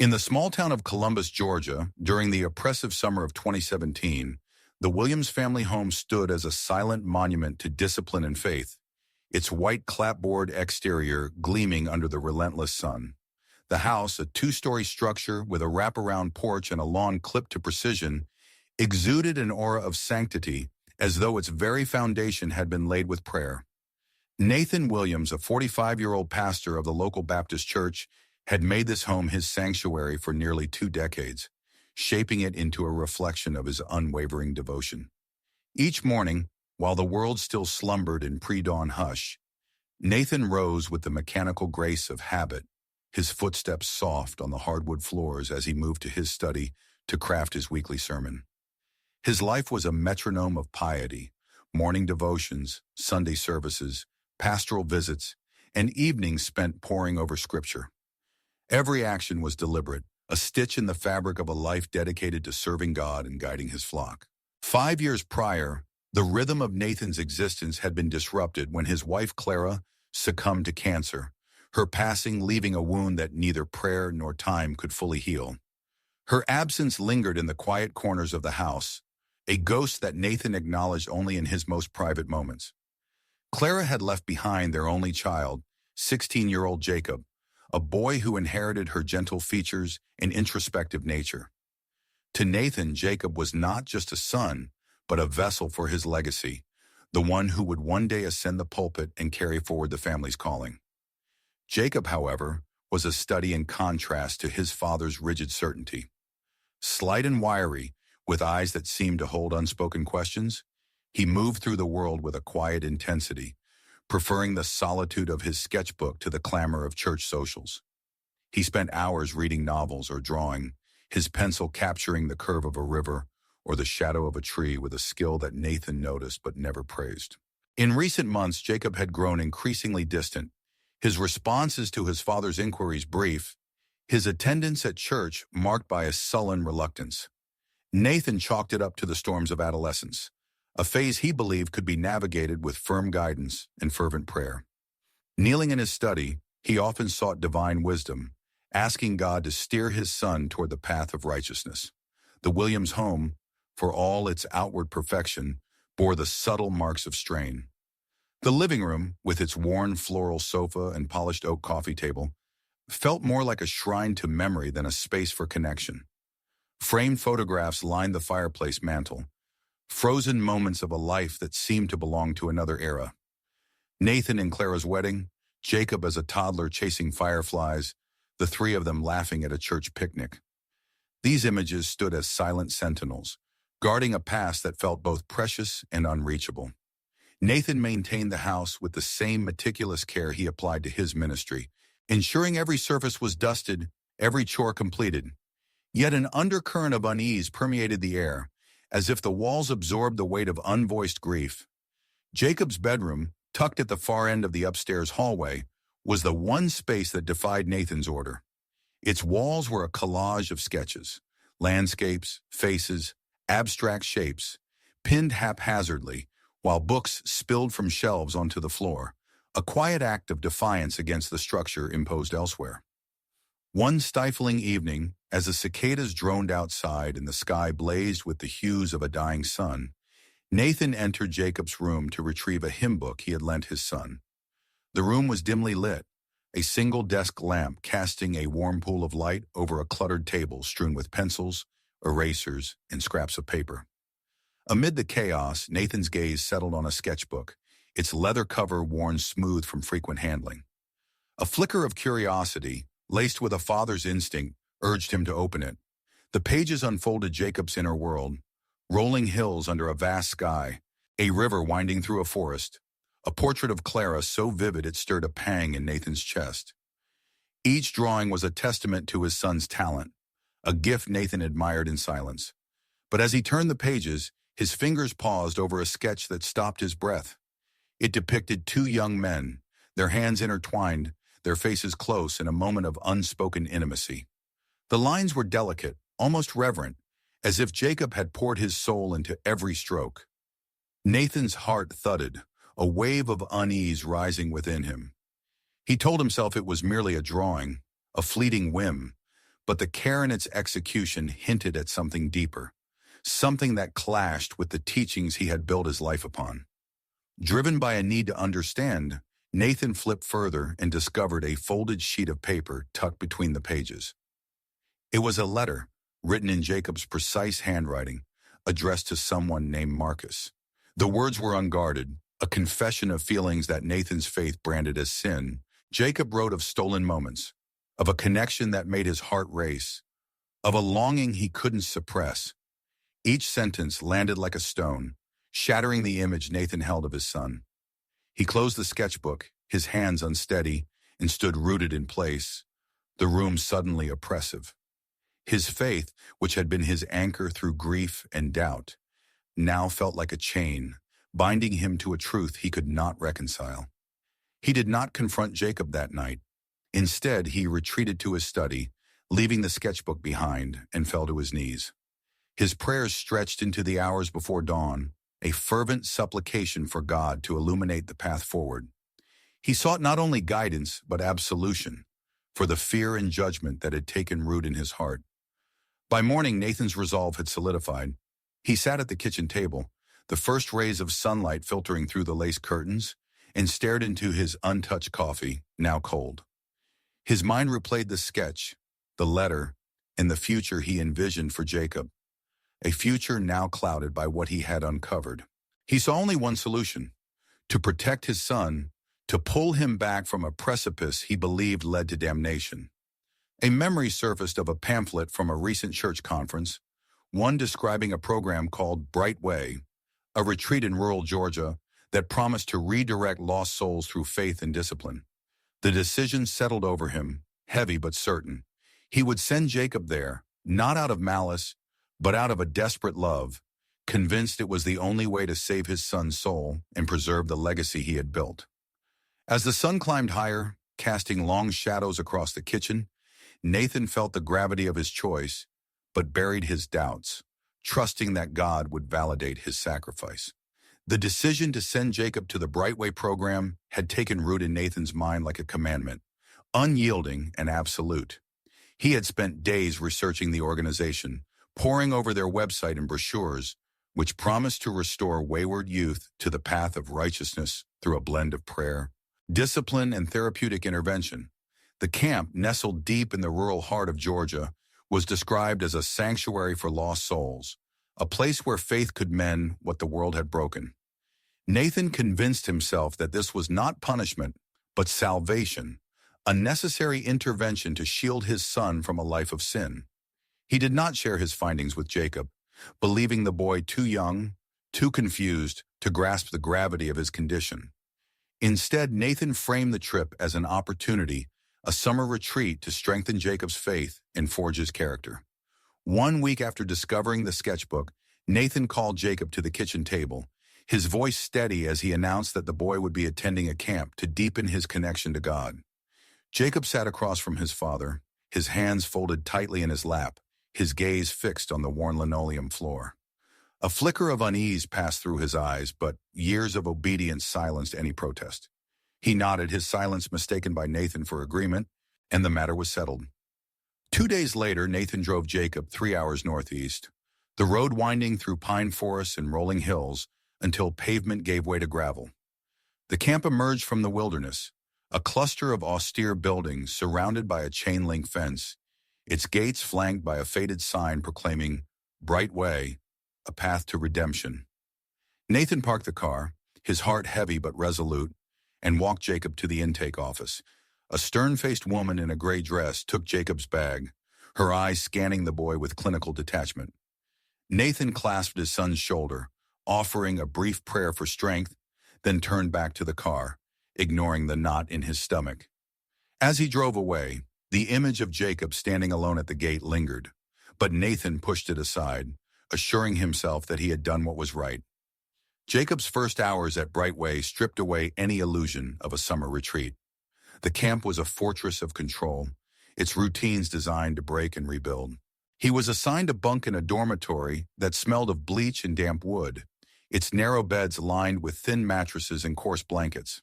In the small town of Columbus, Georgia, during the oppressive summer of 2017, the Williams family home stood as a silent monument to discipline and faith, its white clapboard exterior gleaming under the relentless sun. The house, a two-story structure with a wraparound porch and a lawn clipped to precision, exuded an aura of sanctity as though its very foundation had been laid with prayer. Nathan Williams, a 45-year-old pastor of the local Baptist church, had made this home his sanctuary for nearly 2 decades, shaping it into a reflection of his unwavering devotion. Each morning, while the world still slumbered in pre-dawn hush, Nathan rose with the mechanical grace of habit, his footsteps soft on the hardwood floors as he moved to his study to craft his weekly sermon. His life was a metronome of piety, morning devotions, Sunday services, pastoral visits, and evenings spent poring over Scripture. Every action was deliberate, a stitch in the fabric of a life dedicated to serving God and guiding his flock. 5 years prior, the rhythm of Nathan's existence had been disrupted when his wife Clara succumbed to cancer, her passing leaving a wound that neither prayer nor time could fully heal. Her absence lingered in the quiet corners of the house, a ghost that Nathan acknowledged only in his most private moments. Clara had left behind their only child, 16-year-old Jacob, a boy who inherited her gentle features and introspective nature. To Nathan, Jacob was not just a son, but a vessel for his legacy, the one who would one day ascend the pulpit and carry forward the family's calling. Jacob, however, was a study in contrast to his father's rigid certainty. Slight and wiry, with eyes that seemed to hold unspoken questions, he moved through the world with a quiet intensity, preferring the solitude of his sketchbook to the clamor of church socials. He spent hours reading novels or drawing, his pencil capturing the curve of a river or the shadow of a tree with a skill that Nathan noticed but never praised. In recent months, Jacob had grown increasingly distant, his responses to his father's inquiries brief, his attendance at church marked by a sullen reluctance. Nathan chalked it up to the storms of adolescence, a phase he believed could be navigated with firm guidance and fervent prayer. Kneeling in his study, he often sought divine wisdom, asking God to steer his son toward the path of righteousness. The Williams home, for all its outward perfection, bore the subtle marks of strain. The living room, with its worn floral sofa and polished oak coffee table, felt more like a shrine to memory than a space for connection. Framed photographs lined the fireplace mantel, frozen moments of a life that seemed to belong to another era. Nathan and Clara's wedding, Jacob as a toddler chasing fireflies, the three of them laughing at a church picnic. These images stood as silent sentinels, guarding a past that felt both precious and unreachable. Nathan maintained the house with the same meticulous care he applied to his ministry, ensuring every surface was dusted, every chore completed. Yet an undercurrent of unease permeated the air, as if the walls absorbed the weight of unvoiced grief. Jacob's bedroom, tucked at the far end of the upstairs hallway, was the one space that defied Nathan's order. Its walls were a collage of sketches, landscapes, faces, abstract shapes, pinned haphazardly, while books spilled from shelves onto the floor, a quiet act of defiance against the structure imposed elsewhere. One stifling evening, as the cicadas droned outside and the sky blazed with the hues of a dying sun, Nathan entered Jacob's room to retrieve a hymn book he had lent his son. The room was dimly lit, a single desk lamp casting a warm pool of light over a cluttered table strewn with pencils, erasers, and scraps of paper. Amid the chaos, Nathan's gaze settled on a sketchbook, its leather cover worn smooth from frequent handling. A flicker of curiosity, laced with a father's instinct, urged him to open it. The pages unfolded Jacob's inner world, rolling hills under a vast sky, a river winding through a forest, a portrait of Clara so vivid it stirred a pang in Nathan's chest. Each drawing was a testament to his son's talent, a gift Nathan admired in silence. But as he turned the pages, his fingers paused over a sketch that stopped his breath. It depicted 2 young men, their hands intertwined, their faces close in a moment of unspoken intimacy. The lines were delicate, almost reverent, as if Jacob had poured his soul into every stroke. Nathan's heart thudded, a wave of unease rising within him. He told himself it was merely a drawing, a fleeting whim, but the care in its execution hinted at something deeper, something that clashed with the teachings he had built his life upon. Driven by a need to understand, Nathan flipped further and discovered a folded sheet of paper tucked between the pages. It was a letter, written in Jacob's precise handwriting, addressed to someone named Marcus. The words were unguarded, a confession of feelings that Nathan's faith branded as sin. Jacob wrote of stolen moments, of a connection that made his heart race, of a longing he couldn't suppress. Each sentence landed like a stone, shattering the image Nathan held of his son. He closed the sketchbook, his hands unsteady, and stood rooted in place, the room suddenly oppressive. His faith, which had been his anchor through grief and doubt, now felt like a chain, binding him to a truth he could not reconcile. He did not confront Jacob that night. Instead, he retreated to his study, leaving the sketchbook behind, and fell to his knees. His prayers stretched into the hours before dawn, a fervent supplication for God to illuminate the path forward. He sought not only guidance, but absolution, for the fear and judgment that had taken root in his heart. By morning, Nathan's resolve had solidified. He sat at the kitchen table, the first rays of sunlight filtering through the lace curtains, and stared into his untouched coffee, now cold. His mind replayed the sketch, the letter, and the future he envisioned for Jacob, a future now clouded by what he had uncovered. He saw only one solution: to protect his son, to pull him back from a precipice he believed led to damnation. A memory surfaced of a pamphlet from a recent church conference, one describing a program called Bright Way, a retreat in rural Georgia that promised to redirect lost souls through faith and discipline. The decision settled over him, heavy but certain. He would send Jacob there, not out of malice, but out of a desperate love, convinced it was the only way to save his son's soul and preserve the legacy he had built. As the sun climbed higher, casting long shadows across the kitchen, Nathan felt the gravity of his choice, but buried his doubts, trusting that God would validate his sacrifice. The decision to send Jacob to the Brightway program had taken root in Nathan's mind like a commandment, unyielding and absolute. He had spent days researching the organization, poring over their website and brochures, which promised to restore wayward youth to the path of righteousness through a blend of prayer, discipline, and therapeutic intervention. The camp, nestled deep in the rural heart of Georgia, was described as a sanctuary for lost souls, a place where faith could mend what the world had broken. Nathan convinced himself that this was not punishment, but salvation, a necessary intervention to shield his son from a life of sin. He did not share his findings with Jacob, believing the boy too young, too confused to grasp the gravity of his condition. Instead, Nathan framed the trip as an opportunity, a summer retreat to strengthen Jacob's faith and forge his character. 1 week after discovering the sketchbook, Nathan called Jacob to the kitchen table, his voice steady as he announced that the boy would be attending a camp to deepen his connection to God. Jacob sat across from his father, his hands folded tightly in his lap, his gaze fixed on the worn linoleum floor. A flicker of unease passed through his eyes, but years of obedience silenced any protest. He nodded, his silence mistaken by Nathan for agreement, and the matter was settled. 2 days later, Nathan drove Jacob 3 hours northeast, the road winding through pine forests and rolling hills until pavement gave way to gravel. The camp emerged from the wilderness, a cluster of austere buildings surrounded by a chain-link fence, its gates flanked by a faded sign proclaiming Bright Way, a path to redemption. Nathan parked the car, his heart heavy but resolute, and walked Jacob to the intake office. A stern-faced woman in a gray dress took Jacob's bag, her eyes scanning the boy with clinical detachment. Nathan clasped his son's shoulder, offering a brief prayer for strength, then turned back to the car, ignoring the knot in his stomach. As he drove away, the image of Jacob standing alone at the gate lingered, but Nathan pushed it aside, assuring himself that he had done what was right. Jacob's first hours at Brightway stripped away any illusion of a summer retreat. The camp was a fortress of control, its routines designed to break and rebuild. He was assigned a bunk in a dormitory that smelled of bleach and damp wood, its narrow beds lined with thin mattresses and coarse blankets.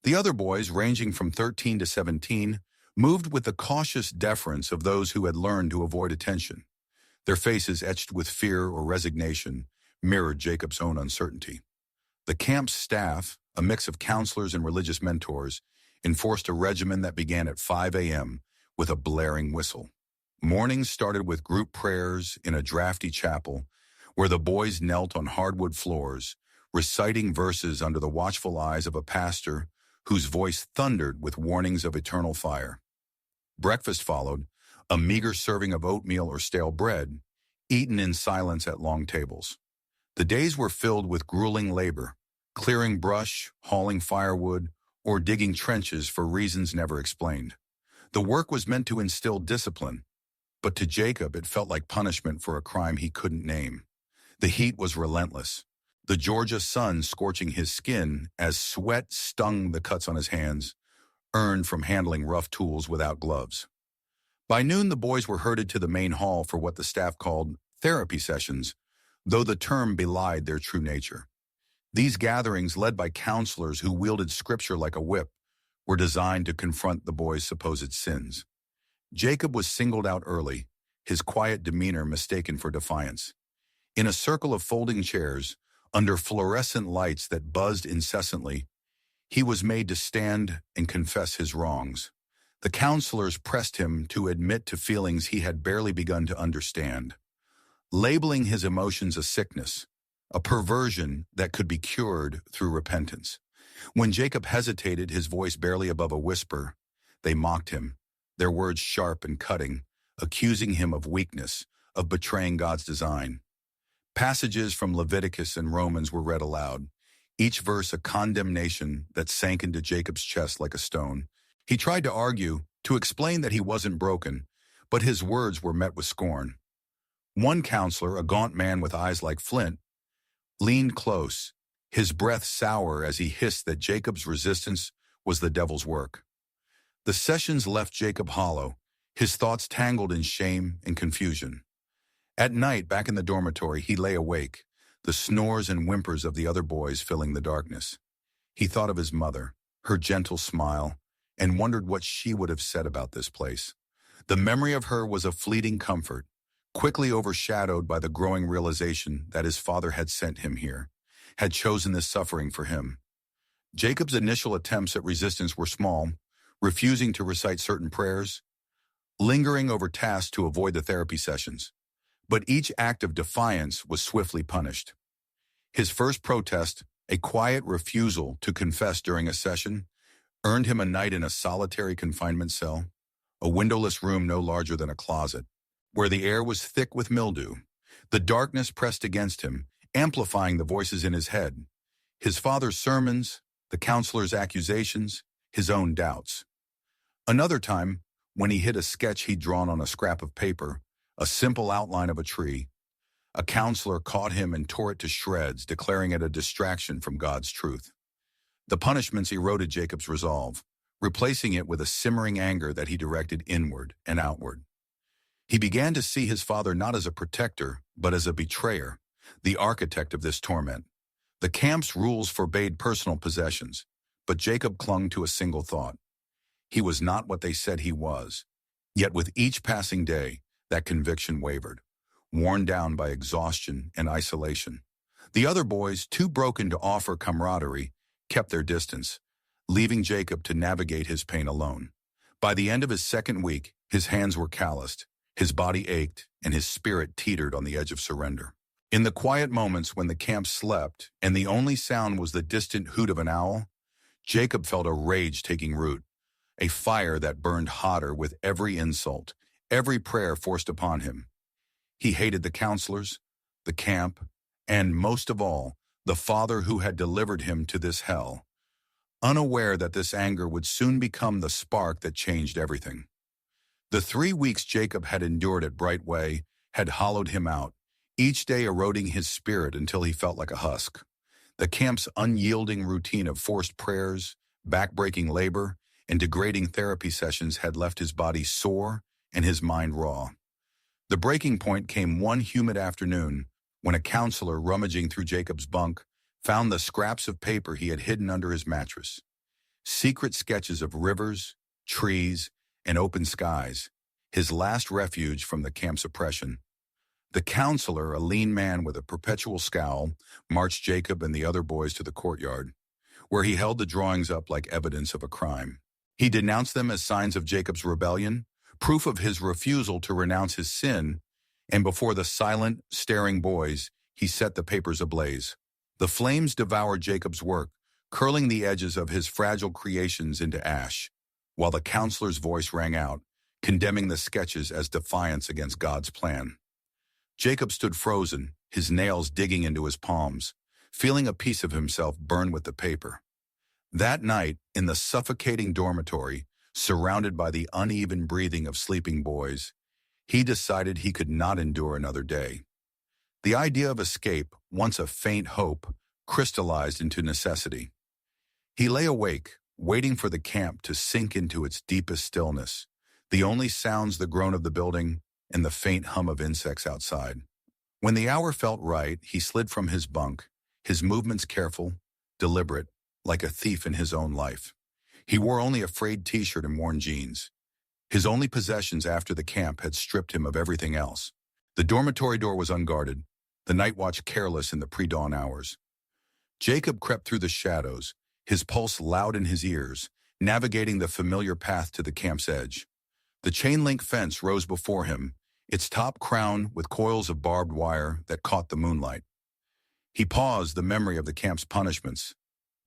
The other boys, ranging from 13 to 17, moved with the cautious deference of those who had learned to avoid attention. Their faces, etched with fear or resignation, mirrored Jacob's own uncertainty. The camp's staff, a mix of counselors and religious mentors, enforced a regimen that began at 5 a.m. with a blaring whistle. Mornings started with group prayers in a drafty chapel where the boys knelt on hardwood floors, reciting verses under the watchful eyes of a pastor whose voice thundered with warnings of eternal fire. Breakfast followed, a meager serving of oatmeal or stale bread, eaten in silence at long tables. The days were filled with grueling labor, clearing brush, hauling firewood, or digging trenches for reasons never explained. The work was meant to instill discipline, but to Jacob it felt like punishment for a crime he couldn't name. The heat was relentless, the Georgia sun scorching his skin as sweat stung the cuts on his hands, earned from handling rough tools without gloves. By noon, the boys were herded to the main hall for what the staff called therapy sessions, though the term belied their true nature. These gatherings, led by counselors who wielded scripture like a whip, were designed to confront the boys' supposed sins. Jacob was singled out early, his quiet demeanor mistaken for defiance. In a circle of folding chairs, under fluorescent lights that buzzed incessantly, he was made to stand and confess his wrongs. The counselors pressed him to admit to feelings he had barely begun to understand, labeling his emotions a sickness, a perversion that could be cured through repentance. When Jacob hesitated, his voice barely above a whisper, they mocked him, their words sharp and cutting, accusing him of weakness, of betraying God's design. Passages from Leviticus and Romans were read aloud, each verse a condemnation that sank into Jacob's chest like a stone. He tried to argue, to explain that he wasn't broken, but his words were met with scorn. One counselor, a gaunt man with eyes like flint, leaned close, his breath sour as he hissed that Jacob's resistance was the devil's work. The sessions left Jacob hollow, his thoughts tangled in shame and confusion. At night, back in the dormitory, he lay awake, the snores and whimpers of the other boys filling the darkness. He thought of his mother, her gentle smile, and wondered what she would have said about this place. The memory of her was a fleeting comfort, quickly overshadowed by the growing realization that his father had sent him here, had chosen this suffering for him. Jacob's initial attempts at resistance were small, refusing to recite certain prayers, lingering over tasks to avoid the therapy sessions. But each act of defiance was swiftly punished. His first protest, a quiet refusal to confess during a session, earned him a night in a solitary confinement cell, a windowless room no larger than a closet, where the air was thick with mildew. The darkness pressed against him, amplifying the voices in his head, his father's sermons, the counselor's accusations, his own doubts. Another time, when he hid a sketch he'd drawn on a scrap of paper, a simple outline of a tree, a counselor caught him and tore it to shreds, declaring it a distraction from God's truth. The punishments eroded Jacob's resolve, replacing it with a simmering anger that he directed inward and outward. He began to see his father not as a protector, but as a betrayer, the architect of this torment. The camp's rules forbade personal possessions, but Jacob clung to a single thought. He was not what they said he was. Yet with each passing day, that conviction wavered, worn down by exhaustion and isolation. The other boys, too broken to offer camaraderie, kept their distance, leaving Jacob to navigate his pain alone. By the end of his second week, his hands were calloused, his body ached, and his spirit teetered on the edge of surrender. In the quiet moments when the camp slept and the only sound was the distant hoot of an owl, Jacob felt a rage taking root, a fire that burned hotter with every insult, every prayer forced upon him. He hated the counselors, the camp, and most of all, the father who had delivered him to this hell, unaware that this anger would soon become the spark that changed everything. The 3 weeks Jacob had endured at Brightway had hollowed him out, each day eroding his spirit until he felt like a husk. The camp's unyielding routine of forced prayers, backbreaking labor, and degrading therapy sessions had left his body sore and his mind raw. The breaking point came one humid afternoon when a counselor rummaging through Jacob's bunk found the scraps of paper he had hidden under his mattress. Secret sketches of rivers, trees, and open skies, his last refuge from the camp's oppression. The counselor, a lean man with a perpetual scowl, marched Jacob and the other boys to the courtyard, where he held the drawings up like evidence of a crime. He denounced them as signs of Jacob's rebellion, proof of his refusal to renounce his sin, and before the silent, staring boys, he set the papers ablaze. The flames devoured Jacob's work, curling the edges of his fragile creations into ash, while the counselor's voice rang out, condemning the sketches as defiance against God's plan. Jacob stood frozen, his nails digging into his palms, feeling a piece of himself burn with the paper. That night, in the suffocating dormitory, surrounded by the uneven breathing of sleeping boys, he decided he could not endure another day. The idea of escape, once a faint hope, crystallized into necessity. He lay awake, waiting for the camp to sink into its deepest stillness, the only sounds the groan of the building and the faint hum of insects outside. When the hour felt right, he slid from his bunk, his movements careful, deliberate, like a thief in his own life. He wore only a frayed t-shirt and worn jeans. His only possessions after the camp had stripped him of everything else. The dormitory door was unguarded, the night watch careless in the pre-dawn hours. Jacob crept through the shadows, his pulse loud in his ears, navigating the familiar path to the camp's edge. The chain-link fence rose before him, its top crowned with coils of barbed wire that caught the moonlight. He paused, the memory of the camp's punishments,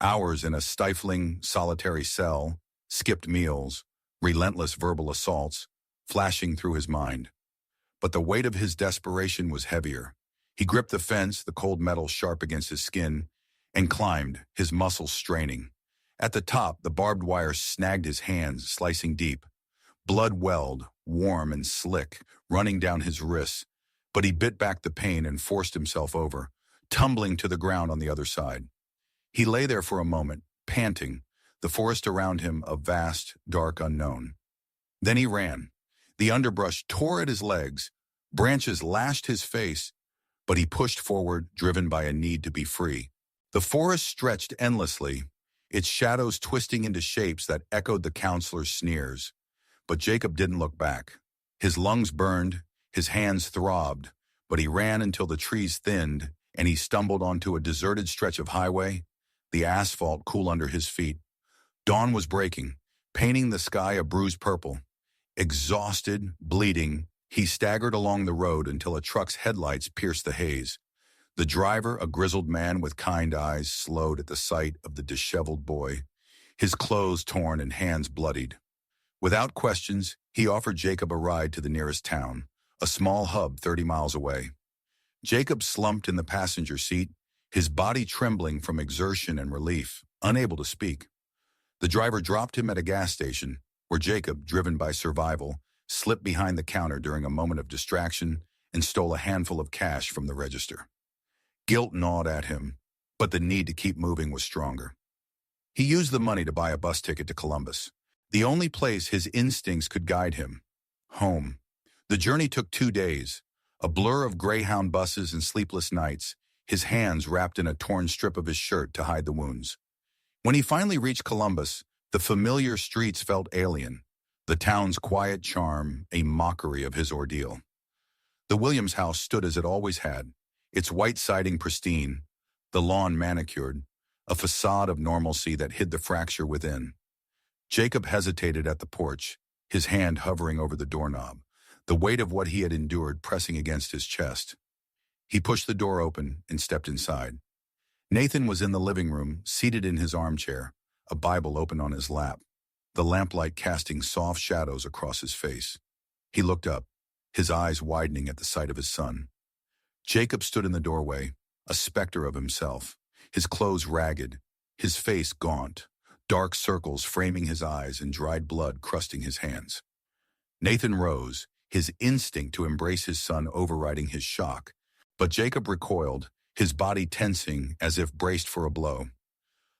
hours in a stifling, solitary cell, skipped meals, relentless verbal assaults, flashing through his mind. But the weight of his desperation was heavier. He gripped the fence, the cold metal sharp against his skin, and climbed, his muscles straining. At the top, the barbed wire snagged his hands, slicing deep. Blood welled, warm and slick, running down his wrists, but he bit back the pain and forced himself over, tumbling to the ground on the other side. He lay there for a moment, panting, the forest around him a vast, dark unknown. Then he ran. The underbrush tore at his legs, branches lashed his face, but he pushed forward, driven by a need to be free. The forest stretched endlessly, its shadows twisting into shapes that echoed the counselor's sneers. But Jacob didn't look back. His lungs burned, his hands throbbed, but he ran until the trees thinned and he stumbled onto a deserted stretch of highway, the asphalt cool under his feet. Dawn was breaking, painting the sky a bruised purple. Exhausted, bleeding, he staggered along the road until a truck's headlights pierced the haze. The driver, a grizzled man with kind eyes, slowed at the sight of the disheveled boy, his clothes torn and hands bloodied. Without questions, he offered Jacob a ride to the nearest town, a small hub 30 miles away. Jacob slumped in the passenger seat, his body trembling from exertion and relief, unable to speak. The driver dropped him at a gas station, where Jacob, driven by survival, slipped behind the counter during a moment of distraction and stole a handful of cash from the register. Guilt gnawed at him, but the need to keep moving was stronger. He used the money to buy a bus ticket to Columbus, the only place his instincts could guide him. Home. The journey took 2 days, a blur of Greyhound buses and sleepless nights, his hands wrapped in a torn strip of his shirt to hide the wounds. When he finally reached Columbus, the familiar streets felt alien, the town's quiet charm a mockery of his ordeal. The Williams house stood as it always had, its white siding pristine, the lawn manicured, a facade of normalcy that hid the fracture within. Jacob hesitated at the porch, his hand hovering over the doorknob, the weight of what he had endured pressing against his chest. He pushed the door open and stepped inside. Nathan was in the living room, seated in his armchair, a Bible open on his lap, the lamplight casting soft shadows across his face. He looked up, his eyes widening at the sight of his son. Jacob stood in the doorway, a specter of himself, his clothes ragged, his face gaunt, dark circles framing his eyes and dried blood crusting his hands. Nathan rose, his instinct to embrace his son overriding his shock, but Jacob recoiled, his body tensing as if braced for a blow.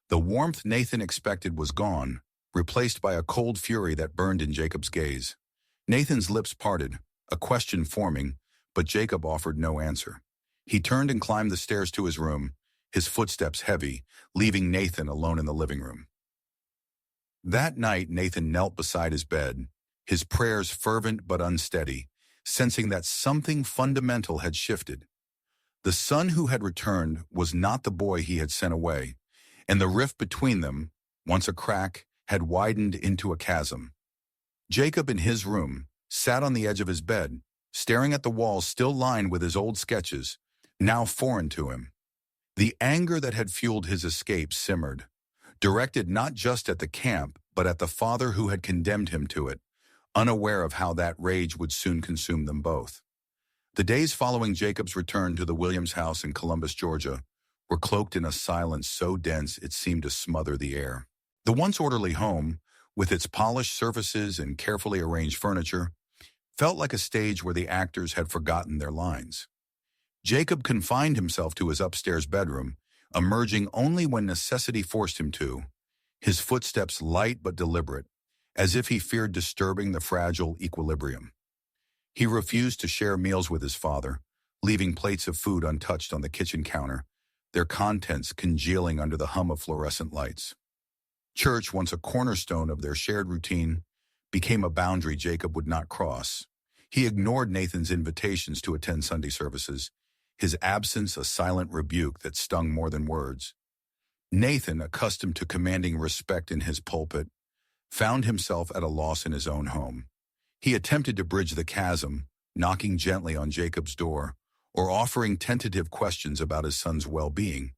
The warmth Nathan expected was gone, replaced by a cold fury that burned in Jacob's gaze. Nathan's lips parted, a question forming, but Jacob offered no answer. He turned and climbed the stairs to his room, his footsteps heavy, leaving Nathan alone in the living room. That night, Nathan knelt beside his bed, his prayers fervent but unsteady, sensing that something fundamental had shifted. The son who had returned was not the boy he had sent away, and the rift between them, once a crack, had widened into a chasm. Jacob, in his room, sat on the edge of his bed, staring at the walls still lined with his old sketches, now foreign to him. The anger that had fueled his escape simmered, directed not just at the camp, but at the father who had condemned him to it, unaware of how that rage would soon consume them both. The days following Jacob's return to the Williams house in Columbus, Georgia, were cloaked in a silence so dense it seemed to smother the air. The once orderly home, with its polished surfaces and carefully arranged furniture, felt like a stage where the actors had forgotten their lines. Jacob confined himself to his upstairs bedroom, emerging only when necessity forced him to, his footsteps light but deliberate, as if he feared disturbing the fragile equilibrium. He refused to share meals with his father, leaving plates of food untouched on the kitchen counter, their contents congealing under the hum of fluorescent lights. Church, once a cornerstone of their shared routine, became a boundary Jacob would not cross. He ignored Nathan's invitations to attend Sunday services, his absence a silent rebuke that stung more than words. Nathan, accustomed to commanding respect in his pulpit, found himself at a loss in his own home. He attempted to bridge the chasm, knocking gently on Jacob's door, or offering tentative questions about his son's well-being.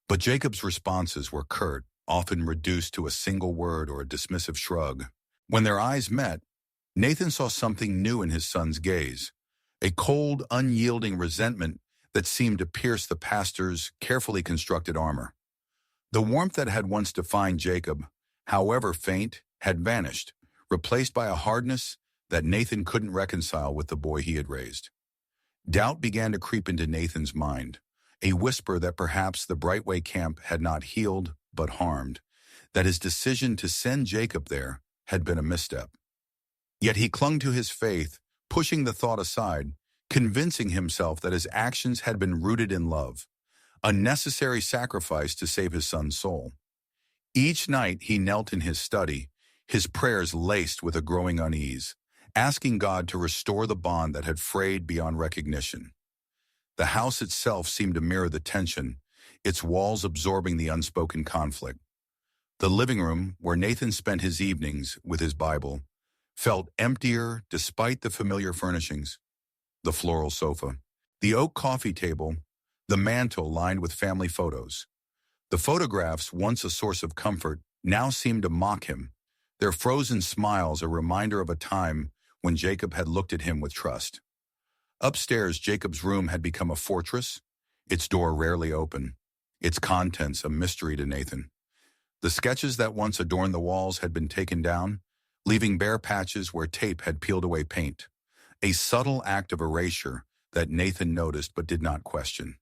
But Jacob's responses were curt, often reduced to a single word or a dismissive shrug. When their eyes met, Nathan saw something new in his son's gaze, a cold, unyielding resentment that seemed to pierce the pastor's carefully constructed armor. The warmth that had once defined Jacob, however faint, had vanished, replaced by a hardness that Nathan couldn't reconcile with the boy he had raised. Doubt began to creep into Nathan's mind, a whisper that perhaps the Brightway camp had not healed but harmed, that his decision to send Jacob there had been a misstep. Yet he clung to his faith, pushing the thought aside, convincing himself that his actions had been rooted in love, a necessary sacrifice to save his son's soul. Each night he knelt in his study, his prayers laced with a growing unease, asking God to restore the bond that had frayed beyond recognition. The house itself seemed to mirror the tension, its walls absorbing the unspoken conflict. The living room, where Nathan spent his evenings with his Bible, felt emptier despite the familiar furnishings. The floral sofa, the oak coffee table, the mantel lined with family photos. The photographs, once a source of comfort, now seemed to mock him, their frozen smiles a reminder of a time when Jacob had looked at him with trust. Upstairs, Jacob's room had become a fortress, its door rarely open, its contents a mystery to Nathan. The sketches that once adorned the walls had been taken down, leaving bare patches where tape had peeled away paint, a subtle act of erasure that Nathan noticed but did not question.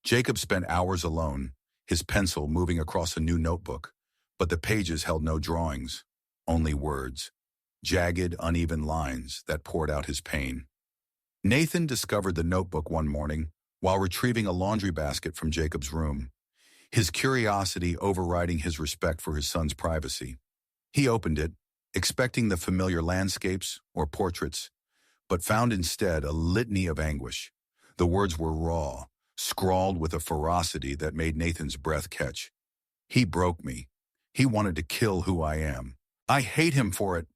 Jacob spent hours alone, his pencil moving across a new notebook, but the pages held no drawings, only words, jagged, uneven lines that poured out his pain. Nathan discovered the notebook one morning while retrieving a laundry basket from Jacob's room, his curiosity overriding his respect for his son's privacy. He opened it, expecting the familiar landscapes or portraits, but found instead a litany of anguish. The words were raw, scrawled with a ferocity that made Nathan's breath catch. He broke me. He wanted to kill who I am. I hate him for it.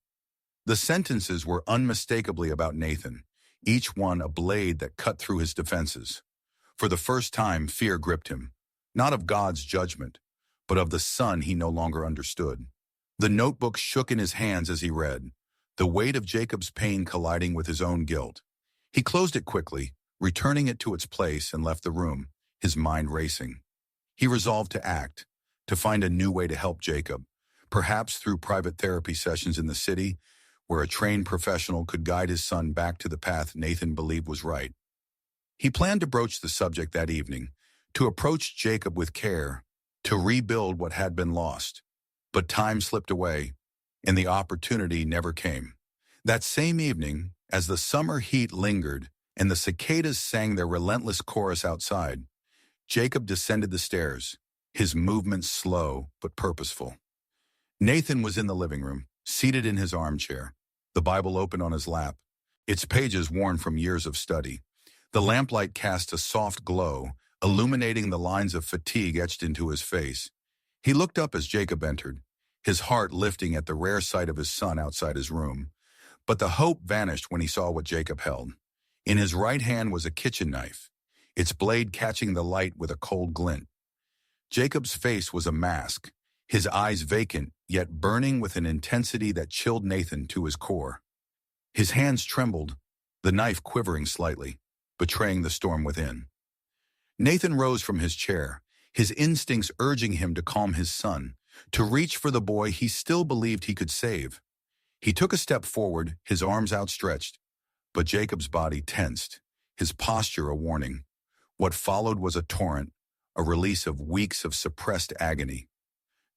The sentences were unmistakably about Nathan, each one a blade that cut through his defenses. For the first time, fear gripped him, not of God's judgment, but of the son he no longer understood. The notebook shook in his hands as he read, the weight of Jacob's pain colliding with his own guilt. He closed it quickly, returning it to its place, and left the room, his mind racing. He resolved to act, to find a new way to help Jacob, perhaps through private therapy sessions in the city, where a trained professional could guide his son back to the path Nathan believed was right. He planned to broach the subject that evening, to approach Jacob with care, to rebuild what had been lost. But time slipped away, and the opportunity never came. That same evening, as the summer heat lingered and the cicadas sang their relentless chorus outside, Jacob descended the stairs, his movements slow but purposeful. Nathan was in the living room, seated in his armchair, the Bible open on his lap, its pages worn from years of study. The lamplight cast a soft glow, illuminating the lines of fatigue etched into his face. He looked up as Jacob entered, his heart lifting at the rare sight of his son outside his room. But the hope vanished when he saw what Jacob held. In his right hand was a kitchen knife, its blade catching the light with a cold glint. Jacob's face was a mask, his eyes vacant, yet burning with an intensity that chilled Nathan to his core. His hands trembled, the knife quivering slightly, betraying the storm within. Nathan rose from his chair, his instincts urging him to calm his son, to reach for the boy he still believed he could save. He took a step forward, his arms outstretched, but Jacob's body tensed, his posture a warning. What followed was a torrent, a release of weeks of suppressed agony.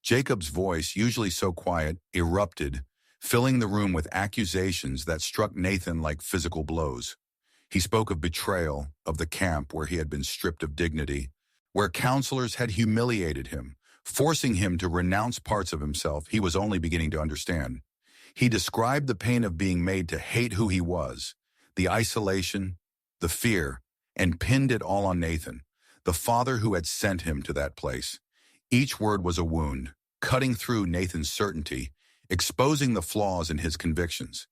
Jacob's voice, usually so quiet, erupted, filling the room with accusations that struck Nathan like physical blows. He spoke of betrayal, of the camp where he had been stripped of dignity, where counselors had humiliated him, forcing him to renounce parts of himself he was only beginning to understand. He described the pain of being made to hate who he was, the isolation, the fear, and pinned it all on Nathan, the father who had sent him to that place. Each word was a wound, cutting through Nathan's certainty, exposing the flaws in his convictions.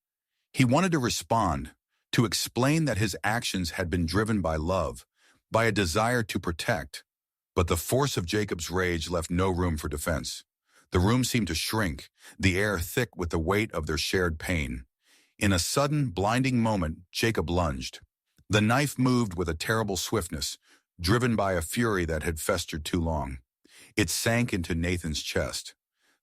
He wanted to respond, to explain that his actions had been driven by love, by a desire to protect, but the force of Jacob's rage left no room for defense. The room seemed to shrink, the air thick with the weight of their shared pain. In a sudden, blinding moment, Jacob lunged. The knife moved with a terrible swiftness, driven by a fury that had festered too long. It sank into Nathan's chest,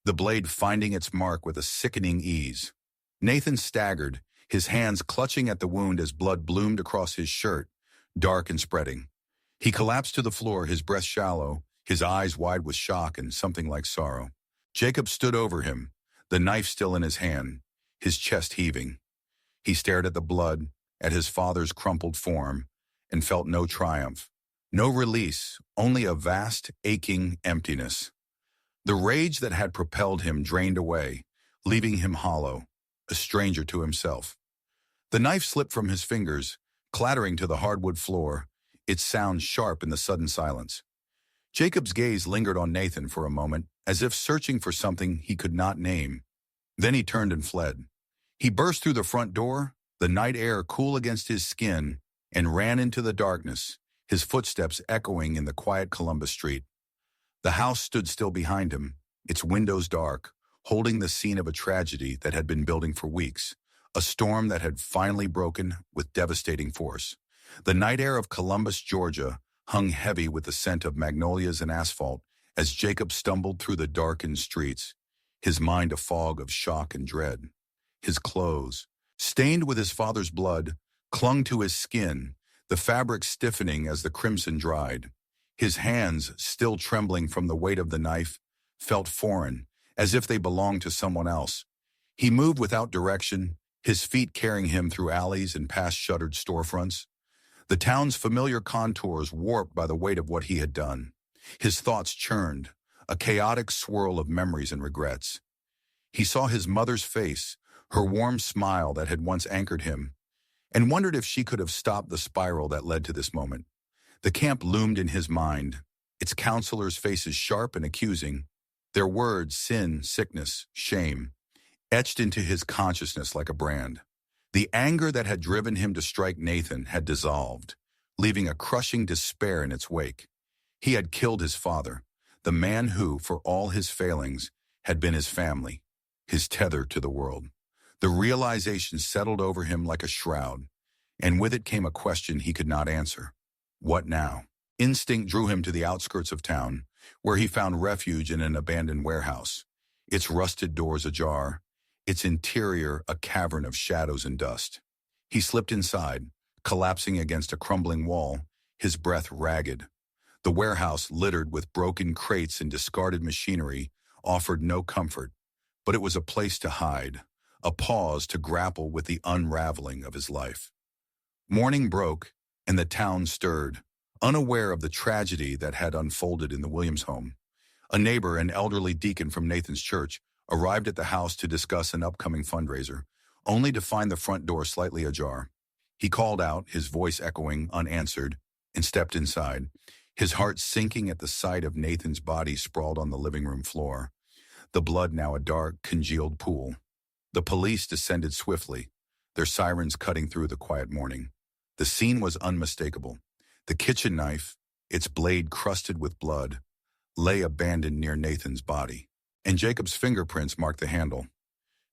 the blade finding its mark with a sickening ease. Nathan staggered, his hands clutching at the wound as blood bloomed across his shirt, dark and spreading. He collapsed to the floor, his breath shallow, his eyes wide with shock and something like sorrow. Jacob stood over him, the knife still in his hand, his chest heaving. He stared at the blood, at his father's crumpled form, and felt no triumph, no release, only a vast, aching emptiness. The rage that had propelled him drained away, leaving him hollow, a stranger to himself. The knife slipped from his fingers, clattering to the hardwood floor, its sound sharp in the sudden silence. Jacob's gaze lingered on Nathan for a moment, as if searching for something he could not name. Then he turned and fled. He burst through the front door, the night air cool against his skin, and ran into the darkness, his footsteps echoing in the quiet Columbus street. The house stood still behind him, its windows dark, holding the scene of a tragedy that had been building for weeks, a storm that had finally broken with devastating force. The night air of Columbus, Georgia, hung heavy with the scent of magnolias and asphalt as Jacob stumbled through the darkened streets, his mind a fog of shock and dread. His clothes, stained with his father's blood, clung to his skin, the fabric stiffening as the crimson dried. His hands, still trembling from the weight of the knife, felt foreign, as if they belonged to someone else. He moved without direction, his feet carrying him through alleys and past shuttered storefronts. The town's familiar contours warped by the weight of what he had done. His thoughts churned, a chaotic swirl of memories and regrets. He saw his mother's face, her warm smile that had once anchored him, and wondered if she could have stopped the spiral that led to this moment. The camp loomed in his mind, its counselors' faces sharp and accusing, their words sin, sickness, shame, etched into his consciousness like a brand. The anger that had driven him to strike Nathan had dissolved, leaving a crushing despair in its wake. He had killed his father, the man who, for all his failings, had been his family, his tether to the world. The realization settled over him like a shroud, and with it came a question he could not answer. What now? Instinct drew him to the outskirts of town, where he found refuge in an abandoned warehouse, its rusted doors ajar, its interior a cavern of shadows and dust. He slipped inside, collapsing against a crumbling wall, his breath ragged. The warehouse, littered with broken crates and discarded machinery, offered no comfort, but it was a place to hide, a pause to grapple with the unraveling of his life. Morning broke, and the town stirred, unaware of the tragedy that had unfolded in the Williams home. A neighbor, an elderly deacon from Nathan's church, arrived at the house to discuss an upcoming fundraiser, only to find the front door slightly ajar. He called out, his voice echoing unanswered, and stepped inside, his heart sinking at the sight of Nathan's body sprawled on the living room floor, the blood now a dark, congealed pool. The police descended swiftly, their sirens cutting through the quiet morning. The scene was unmistakable. The kitchen knife, its blade crusted with blood, lay abandoned near Nathan's body, and Jacob's fingerprints marked the handle.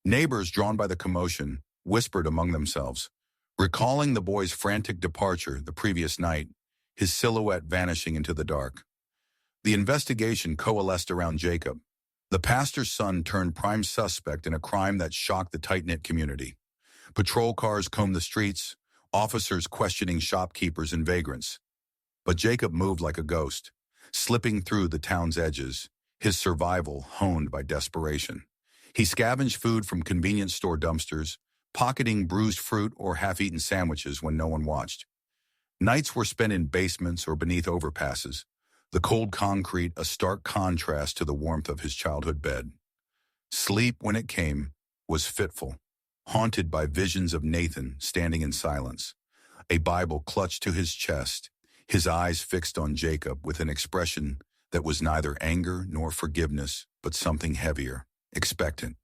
Neighbors, drawn by the commotion, whispered among themselves, recalling the boy's frantic departure the previous night, his silhouette vanishing into the dark. The investigation coalesced around Jacob. The pastor's son turned prime suspect in a crime that shocked the tight-knit community. Patrol cars combed the streets, officers questioning shopkeepers and vagrants. But Jacob moved like a ghost, slipping through the town's edges, his survival honed by desperation. He scavenged food from convenience store dumpsters, pocketing bruised fruit or half-eaten sandwiches when no one watched. Nights were spent in basements or beneath overpasses, the cold concrete a stark contrast to the warmth of his childhood bed. Sleep, when it came, was fitful, haunted by visions of Nathan standing in silence, a Bible clutched to his chest, his eyes fixed on Jacob with an expression that was neither anger nor forgiveness, but something heavier, expectant.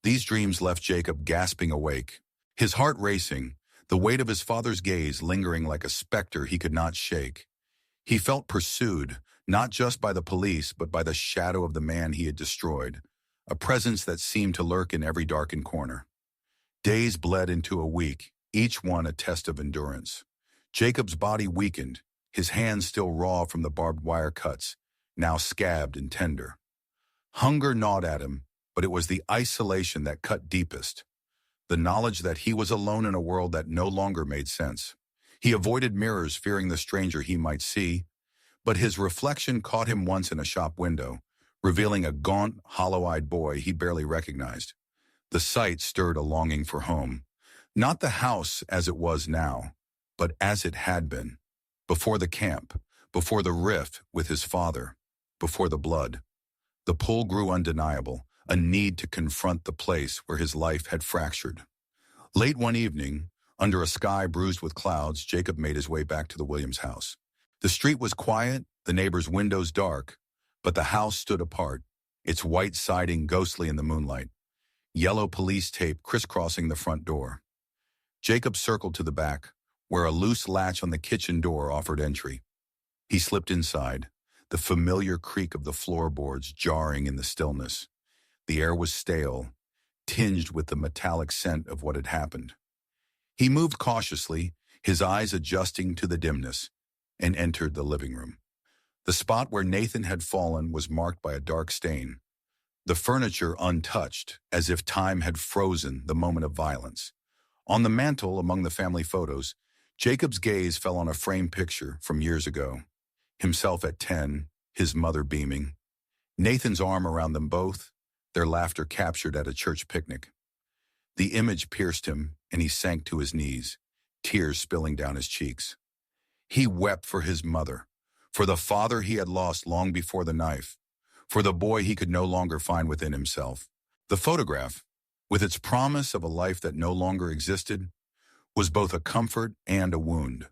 These dreams left Jacob gasping awake, his heart racing, the weight of his father's gaze lingering like a specter he could not shake. He felt pursued, not just by the police, but by the shadow of the man he had destroyed, a presence that seemed to lurk in every darkened corner. Days bled into a week, each one a test of endurance. Jacob's body weakened, his hands still raw from the barbed wire cuts, now scabbed and tender. Hunger gnawed at him, but it was the isolation that cut deepest, the knowledge that he was alone in a world that no longer made sense. He avoided mirrors, fearing the stranger he might see, but his reflection caught him once in a shop window, revealing a gaunt, hollow-eyed boy he barely recognized. The sight stirred a longing for home, not the house as it was now, but as it had been, before the camp, before the rift with his father, before the blood. The pull grew undeniable, a need to confront the place where his life had fractured. Late one evening, under a sky bruised with clouds, Jacob made his way back to the Williams house. The street was quiet, the neighbors' windows dark, but the house stood apart, its white siding ghostly in the moonlight, yellow police tape crisscrossing the front door. Jacob circled to the back, where a loose latch on the kitchen door offered entry. He slipped inside, the familiar creak of the floorboards jarring in the stillness. The air was stale, tinged with the metallic scent of what had happened. He moved cautiously, his eyes adjusting to the dimness, and entered the living room. The spot where Nathan had fallen was marked by a dark stain, the furniture untouched, as if time had frozen the moment of violence. On the mantel, among the family photos, Jacob's gaze fell on a framed picture from years ago. Himself at 10, his mother beaming. Nathan's arm around them both, their laughter captured at a church picnic. The image pierced him, and he sank to his knees, tears spilling down his cheeks. He wept for his mother, for the father he had lost long before the knife, for the boy he could no longer find within himself. The photograph, with its promise of a life that no longer existed, was both a comfort and a wound,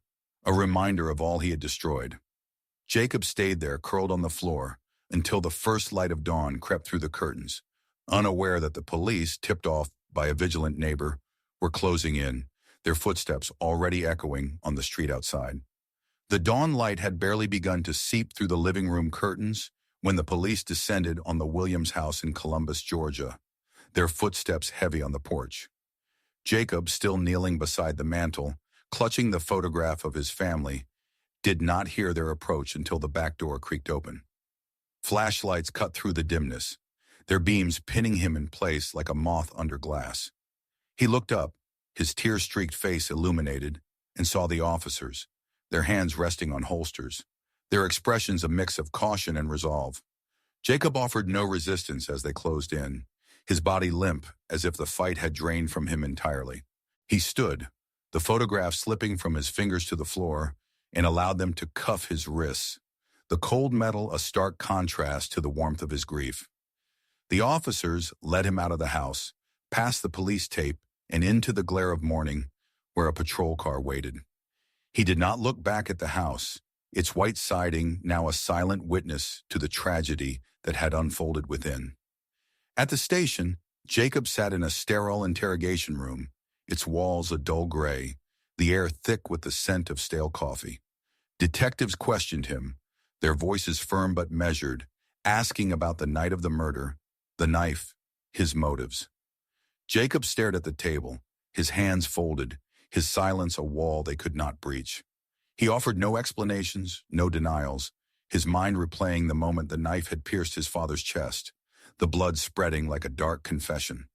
a reminder of all he had destroyed. Jacob stayed there, curled on the floor, until the first light of dawn crept through the curtains, unaware that the police, tipped off by a vigilant neighbor, were closing in, their footsteps already echoing on the street outside. The dawn light had barely begun to seep through the living room curtains when the police descended on the Williams house in Columbus, Georgia, their footsteps heavy on the porch. Jacob, still kneeling beside the mantel, clutching the photograph of his family, did not hear their approach until the back door creaked open. Flashlights cut through the dimness, their beams pinning him in place like a moth under glass. He looked up, his tear-streaked face illuminated, and saw the officers, their hands resting on holsters, their expressions a mix of caution and resolve. Jacob offered no resistance as they closed in, his body limp as if the fight had drained from him entirely. He stood, the photograph slipping from his fingers to the floor, and allowed them to cuff his wrists, the cold metal a stark contrast to the warmth of his grief. The officers led him out of the house, past the police tape, and into the glare of morning, where a patrol car waited. He did not look back at the house, its white siding now a silent witness to the tragedy that had unfolded within. At the station, Jacob sat in a sterile interrogation room, its walls a dull gray, the air thick with the scent of stale coffee. Detectives questioned him, their voices firm but measured, asking about the night of the murder, the knife, his motives. Jacob stared at the table, his hands folded, his silence a wall they could not breach. He offered no explanations, no denials, his mind replaying the moment the knife had pierced his father's chest, the blood spreading like a dark confession.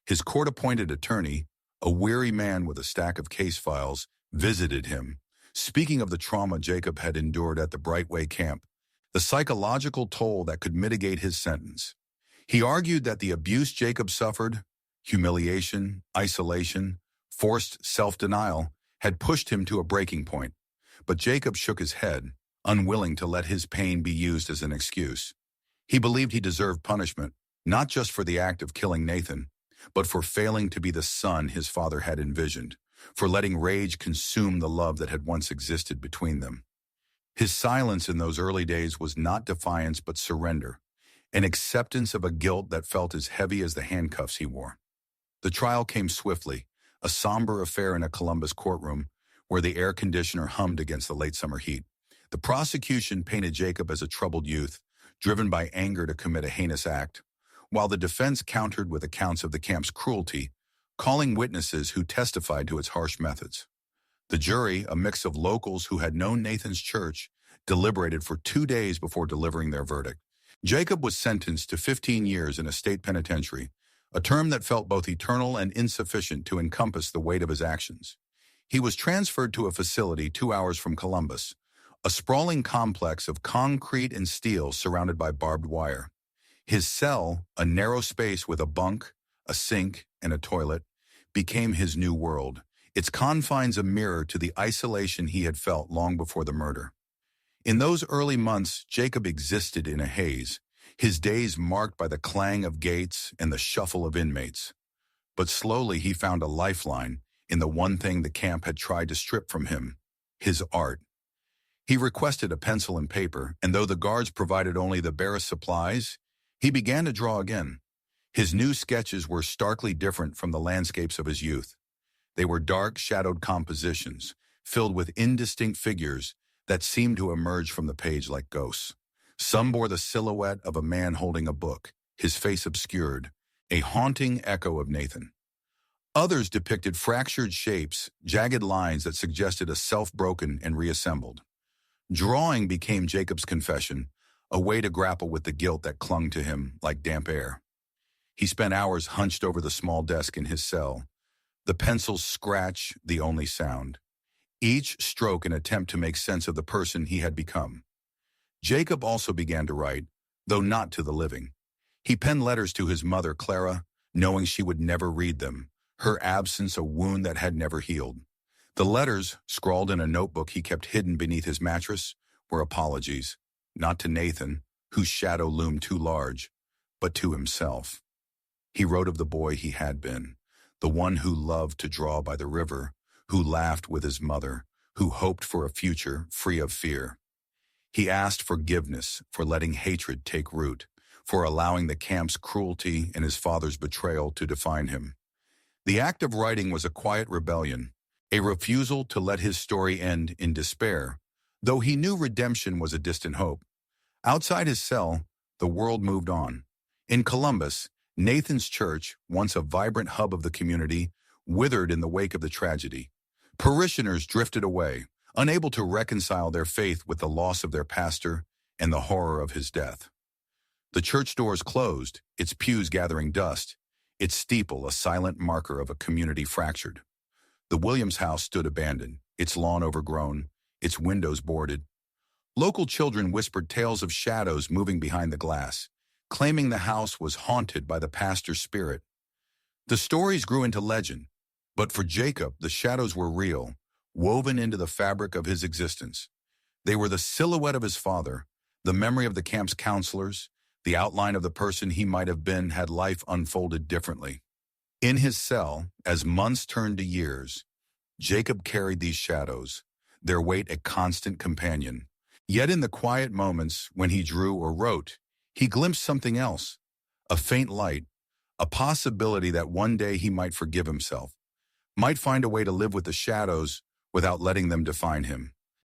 His court-appointed attorney, a weary man with a stack of case files, visited him, speaking of the trauma Jacob had endured at the Brightway camp, the psychological toll that could mitigate his sentence. He argued that the abuse Jacob suffered, humiliation, isolation, forced self-denial, had pushed him to a breaking point. But Jacob shook his head, unwilling to let his pain be used as an excuse. He believed he deserved punishment, not just for the act of killing Nathan, but for failing to be the son his father had envisioned, for letting rage consume the love that had once existed between them. His silence in those early days was not defiance but surrender, an acceptance of a guilt that felt as heavy as the handcuffs he wore. The trial came swiftly, a somber affair in a Columbus courtroom where the air conditioner hummed against the late summer heat. The prosecution painted Jacob as a troubled youth, driven by anger to commit a heinous act, while the defense countered with accounts of the camp's cruelty, calling witnesses who testified to its harsh methods. The jury, a mix of locals who had known Nathan's church, deliberated for 2 days before delivering their verdict. Jacob was sentenced to 15 years in a state penitentiary, a term that felt both eternal and insufficient to encompass the weight of his actions. He was transferred to a facility 2 hours from Columbus, a sprawling complex of concrete and steel surrounded by barbed wire. His cell, a narrow space with a bunk, a sink, and a toilet, became his new world, its confines a mirror to the isolation he had felt long before the murder. In those early months, Jacob existed in a haze, his days marked by the clang of gates and the shuffle of inmates. But slowly he found a lifeline in the one thing the camp had tried to strip from him, his art. He requested a pencil and paper, and though the guards provided only the barest supplies, he began to draw again. His new sketches were starkly different from the landscapes of his youth. They were dark, shadowed compositions, filled with indistinct figures that seemed to emerge from the page like ghosts. Some bore the silhouette of a man holding a book, his face obscured, a haunting echo of Nathan. Others depicted fractured shapes, jagged lines that suggested a self broken and reassembled. Drawing became Jacob's confession, a way to grapple with the guilt that clung to him like damp air. He spent hours hunched over the small desk in his cell, the pencil's scratch the only sound, each stroke an attempt to make sense of the person he had become. Jacob also began to write, though not to the living. He penned letters to his mother, Clara, knowing she would never read them, her absence a wound that had never healed. The letters, scrawled in a notebook he kept hidden beneath his mattress, were apologies, not to Nathan, whose shadow loomed too large, but to himself. He wrote of the boy he had been, the one who loved to draw by the river, who laughed with his mother, who hoped for a future free of fear. He asked forgiveness for letting hatred take root, for allowing the camp's cruelty and his father's betrayal to define him. The act of writing was a quiet rebellion, a refusal to let his story end in despair, though he knew redemption was a distant hope. Outside his cell, the world moved on. In Columbus, Nathan's church, once a vibrant hub of the community, withered in the wake of the tragedy. Parishioners drifted away, unable to reconcile their faith with the loss of their pastor and the horror of his death. The church doors closed, its pews gathering dust, its steeple a silent marker of a community fractured. The Williams house stood abandoned, its lawn overgrown, its windows boarded. Local children whispered tales of shadows moving behind the glass, claiming the house was haunted by the pastor's spirit. The stories grew into legend, but for Jacob, the shadows were real, woven into the fabric of his existence. They were the silhouette of his father, the memory of the camp's counselors, the outline of the person he might have been had life unfolded differently. In his cell, as months turned to years, Jacob carried these shadows, their weight a constant companion. Yet in the quiet moments when he drew or wrote, he glimpsed something else, a faint light, a possibility that one day he might forgive himself, might find a way to live with the shadows without letting them define him.